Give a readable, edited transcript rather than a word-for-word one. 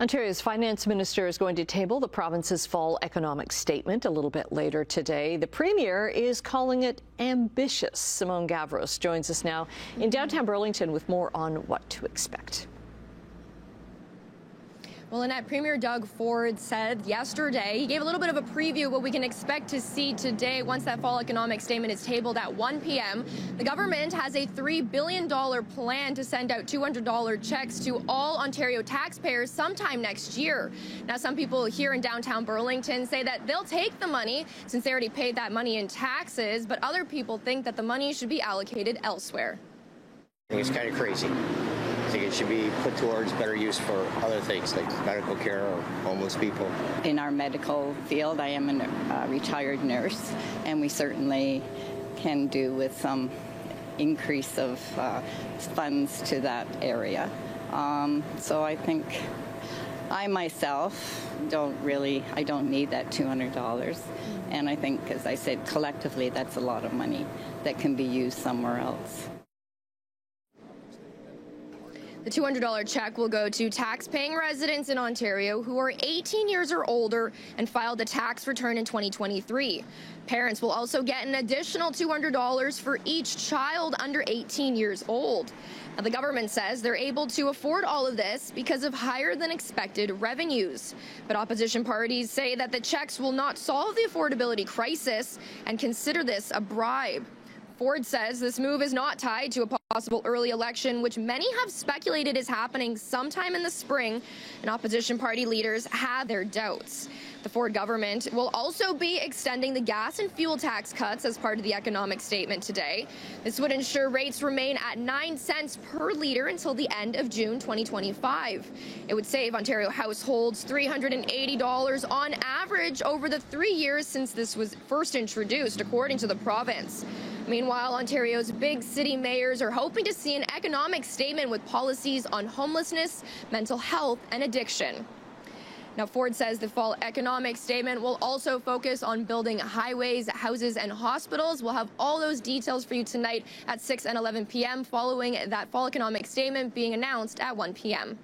Ontario's finance minister is going to table the province's fall economic statement a little bit later today. The premier is calling it ambitious. Simone Gavros joins us now in downtown Burlington with more on what to expect. Well, Annette, Premier Doug Ford said yesterday, he gave a little bit of a preview of what we can expect to see today once that fall economic statement is tabled at 1 p.m. The government has a $3 billion plan to send out $200 checks to all Ontario taxpayers sometime next year. Now, some people here in downtown Burlington say that they'll take the money since they already paid that money in taxes, but other people think that the money should be allocated elsewhere. I think it's kind of crazy. I think it should be put towards better use for other things like medical care or homeless people. In our medical field, I am a retired nurse, and we certainly can do with some increase of funds to that area. So I think I myself don't need that $200. And I think, as I said, collectively, that's a lot of money that can be used somewhere else. The $200 check will go to tax-paying residents in Ontario who are 18 years or older and filed a tax return in 2023. Parents will also get an additional $200 for each child under 18 years old. Now, the government says they're able to afford all of this because of higher than expected revenues. But opposition parties say that the checks will not solve the affordability crisis and consider this a bribe. Ford says this move is not tied to a possible early election, which many have speculated is happening sometime in the spring, and opposition party leaders have their doubts. The Ford government will also be extending the gas and fuel tax cuts as part of the economic statement today. This would ensure rates remain at 9 cents per litre until the end of June 2025. It would save Ontario households $380 on average over the 3 years since this was first introduced, according to the province. Meanwhile, Ontario's big city mayors are hoping to see an economic statement with policies on homelessness, mental health, and addiction. Now, Ford says the fall economic statement will also focus on building highways, houses, and hospitals. We'll have all those details for you tonight at 6 and 11 p.m. following that fall economic statement being announced at 1 p.m.